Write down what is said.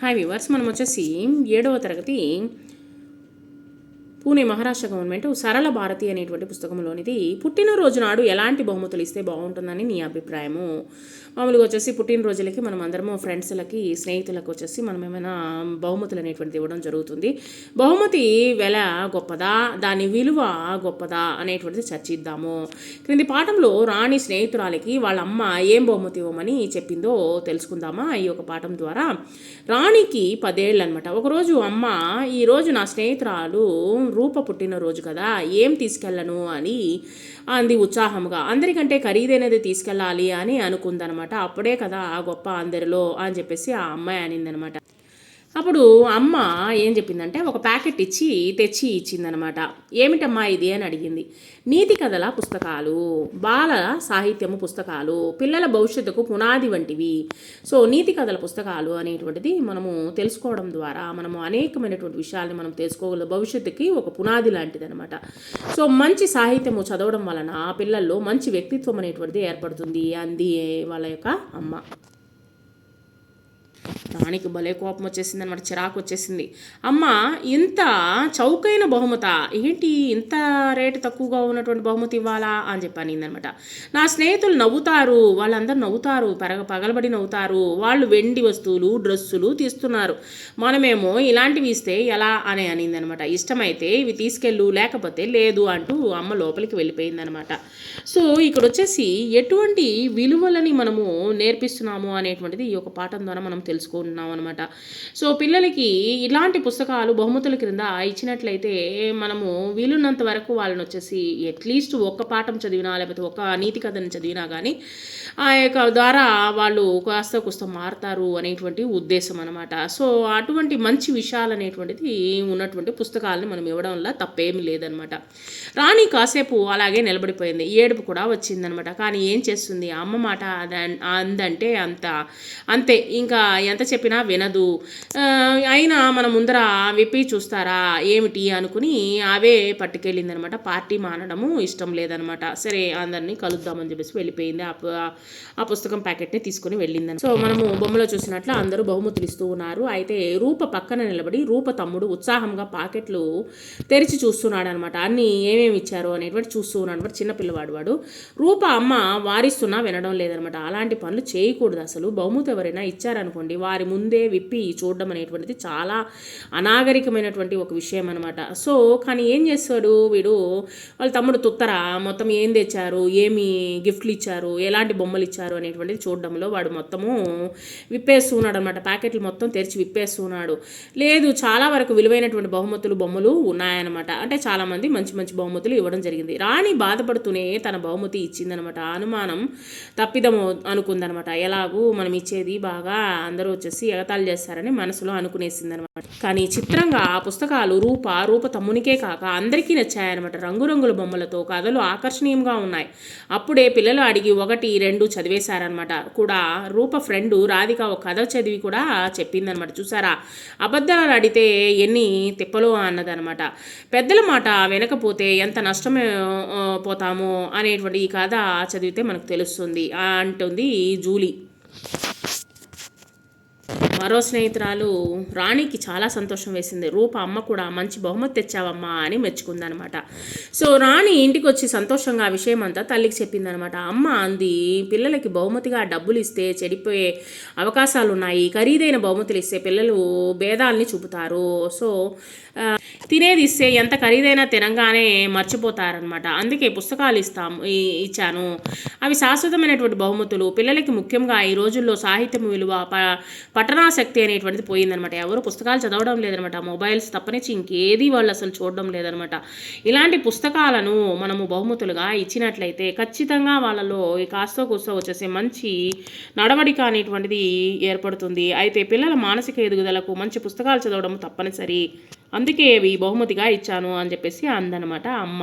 Hi viewers, మనం వచ్చేసి 7వ తరగతి పూణే మహారాష్ట్ర గవర్నమెంట్ సరళ భారతి అనేటువంటి పుస్తకంలోనిది పుట్టినరోజు నాడు ఎలాంటి బహుమతులు ఇస్తే బాగుంటుందని నీ అభిప్రాయము. మామూలుగా వచ్చేసి పుట్టినరోజులకి మనం అందరము ఫ్రెండ్స్లకి స్నేహితులకు వచ్చేసి మనం ఏమైనా బహుమతులు అనేటువంటిది ఇవ్వడం జరుగుతుంది. బహుమతి వెల గొప్పదా, దాని విలువ గొప్పదా అనేటువంటిది చర్చిద్దాము. క్రింది పాఠంలో రాణి స్నేహితురాలికి వాళ్ళ అమ్మ ఏం బహుమతి ఇవ్వమని చెప్పిందో తెలుసుకుందామా ఈ ఒక పాఠం ద్వారా. రాణికి 10 ఏళ్ళు అనమాట. ఒకరోజు అమ్మ, ఈరోజు నా స్నేహితురాలు రూప పుట్టినరోజు కదా, ఏం తీసుకెళ్ళను అని అంది ఉత్సాహంగా. అందరికంటే ఖరీదైనది తీసుకెళ్ళాలి అని అనుకుందనమాట. అప్పుడే కదా గొప్ప అందరిలో అని చెప్పేసి ఆ అమ్మాయి అనిందనమాట. అప్పుడు అమ్మ ఏం చెప్పిందంటే ఒక ప్యాకెట్ తెచ్చి ఇచ్చిందనమాట. ఏమిటమ్మా ఇది అని అడిగింది. నీతి కథల పుస్తకాలు, బాల సాహిత్యము పుస్తకాలు, పిల్లల భవిష్యత్తుకు పునాది వంటివి. సో నీతి కథల పుస్తకాలు అనేటువంటిది మనము తెలుసుకోవడం ద్వారా మనము అనేకమైనటువంటి విషయాల్ని మనం తెలుసుకోగల భవిష్యత్తుకి ఒక పునాది లాంటిది అనమాట. సో మంచి సాహిత్యము చదవడం వలన పిల్లల్లో మంచి వ్యక్తిత్వం అనేటువంటిది ఏర్పడుతుంది అంది వాళ్ళ యొక్క అమ్మ. రాణికి భలే కోపం వచ్చేసింది అనమాట, చిరాకు వచ్చేసింది. అమ్మ, ఇంత చౌకైన బహుమత ఏంటి, ఇంత రేటు తక్కువగా ఉన్నటువంటి బహుమతి ఇవ్వాలా అని చెప్పి అనిందనమాట. నా స్నేహితులు నవ్వుతారు, వాళ్ళందరూ నవ్వుతారు, పగలబడి నవ్వుతారు, వాళ్ళు వెండి వస్తువులు డ్రెస్సులు తీస్తున్నారు, మనమేమో ఇలాంటివి ఇస్తే ఎలా అని అనిందనమాట. ఇష్టమైతే ఇవి తీసుకెళ్ళు, లేకపోతే లేదు అంటూ అమ్మ లోపలికి వెళ్ళిపోయిందనమాట. సో ఇక్కడ వచ్చేసి ఎటువంటి విలువలని మనము నేర్పిస్తున్నాము అనేటువంటిది ఈ యొక్క పాఠం ద్వారా మనం తెలుసుకుంటున్నాం అనమాట. సో పిల్లలకి ఇలాంటి పుస్తకాలు బహుమతుల క్రింద ఇచ్చినట్లయితే మనము వీలున్నంత వరకు వాళ్ళని వచ్చేసి అట్లీస్ట్ ఒక్క పాఠం చదివినా లేకపోతే ఒక నీతి కథను చదివినా కానీ ఆ యొక్క ద్వారా వాళ్ళు కాస్త మారుతారు అనేటువంటి ఉద్దేశం అనమాట. సో అటువంటి మంచి విషయాలు అనేటువంటిది ఉన్నటువంటి పుస్తకాలను మనం ఇవ్వడం వల్ల తప్పేమీ లేదనమాట. రాణి కాసేపు అలాగే నిలబడిపోయింది, ఏడుపు కూడా వచ్చిందనమాట. కానీ ఏం చేస్తుంది, అమ్మ మాట అందంటే అంతే, ఇంకా ఎంత చెప్పినా వినదు. అయినా మన ముందర విప్పి చూస్తారా ఏమిటి అనుకుని అవే పట్టుకెళ్ళిందనమాట. పార్టీ మానడము ఇష్టం లేదనమాట. సరే అందరినీ కలుద్దామని చెప్పేసి వెళ్ళిపోయింది. ఆ పుస్తకం ప్యాకెట్ని తీసుకుని వెళ్ళిందని. సో మనము బొమ్మలో చూసినట్లు అందరూ బహుమతులు ఇస్తూ ఉన్నారు. అయితే రూప పక్కన నిలబడి రూప తమ్ముడు ఉత్సాహంగా పాకెట్లు తెరిచి చూస్తున్నాడు అనమాట. అన్ని ఏమేమి ఇచ్చారు అనేటువంటి చూస్తూ ఉన్నాడు అనమాట. చిన్నపిల్లవాడు వాడు. రూప అమ్మ వారిస్తున్నా వినడం లేదనమాట. అలాంటి పనులు చేయకూడదు అసలు. బహుమతి ఎవరైనా ఇచ్చారనుకోండి వారి ముందే విప్పి చూడడం అనేటువంటిది చాలా అనాగరికమైనటువంటి ఒక విషయం అనమాట. సో కానీ ఏం చేస్తాడు వీడు, వాళ్ళ తమ్ముడు తుత్తర మొత్తం ఏం తెచ్చారు, ఏమి గిఫ్ట్లు ఇచ్చారు, ఎలాంటి బొమ్మలు ఇచ్చారు అనేటువంటిది చూడడంలో వాడు మొత్తము విప్పేస్తున్నాడు అనమాట. ప్యాకెట్లు మొత్తం తెరిచి విప్పేస్తున్నాడు. లేదు, చాలా వరకు విలువైనటువంటి బొమ్మలు ఉన్నాయన్నమాట. అంటే చాలామంది మంచి మంచి బహుమతులు ఇవ్వడం జరిగింది. రాణి బాధపడుతూనే తన బహుమతి ఇచ్చిందనమాట. అనుమానం తప్పిదము అనుకుందనమాట. ఎలాగూ మనం ఇచ్చేది బాగా అందరూ వచ్చేసి ఎగతాళి చేస్తారని మనసులో అనుకునేసిందనమాట. కానీ చిత్రంగా ఆ పుస్తకాలు రూప తమ్మునికే కాక అందరికీ నచ్చాయన్నమాట. రంగురంగుల బొమ్మలతో కథలు ఆకర్షణీయంగా ఉన్నాయి. అప్పుడే పిల్లలు అడిగి 1, 2 చదివేశారనమాట. కూడా రూప ఫ్రెండు రాధిక ఒక కథ చదివి కూడా చెప్పిందనమాట. చూసారా, అబద్ధాలు అడిగితే ఎన్ని తిప్పలో అన్నదనమాట. పెద్దల మాట వినకపోతే ఎంత నష్టమే పోతామో అనేటువంటి ఈ కథ చదివితే మనకు తెలుస్తుంది అంటుంది జూలీ. మరో స్నేహితురాలు రాణికి చాలా సంతోషం వేసింది. రూప అమ్మ కూడా మంచి బహుమతి తెచ్చావమ్మా అని మెచ్చుకుందనమాట. సో రాణి ఇంటికి వచ్చి సంతోషంగా ఆ విషయం అంతా తల్లికి చెప్పిందనమాట. అమ్మ అంది, పిల్లలకి బహుమతిగా డబ్బులు ఇస్తే చెడిపోయే అవకాశాలు ఉన్నాయి, ఖరీదైన బహుమతులు ఇస్తే పిల్లలు భేదాలని చూపుతారు. సో తినేది ఇస్తే ఎంత ఖరీదైనా తినంగానే మర్చిపోతారనమాట. అందుకే పుస్తకాలు ఇచ్చాను. అవి శాశ్వతమైనటువంటి బహుమతులు. పిల్లలకి ముఖ్యంగా ఈ రోజుల్లో సాహిత్యం విలువ, పఠనాశక్తి అనేటువంటిది పోయిందనమాట. ఎవరు పుస్తకాలు చదవడం లేదనమాట. మొబైల్స్ తప్పనిచ్చి ఇంకేది వాళ్ళు అసలు చూడడం లేదనమాట. ఇలాంటి పుస్తకాలను మనము బహుమతులుగా ఇచ్చినట్లయితే ఖచ్చితంగా వాళ్ళలో కాస్తో కూస్తో వచ్చేసే మంచి నడవడిక అనేటువంటిది ఏర్పడుతుంది. అయితే పిల్లల మానసిక ఎదుగుదలకు మంచి పుస్తకాలు చదవడం తప్పనిసరి. అందుకే ఇవి బహుమతిగా ఇచ్చాను అని చెప్పేసి అందనమాట అమ్మ.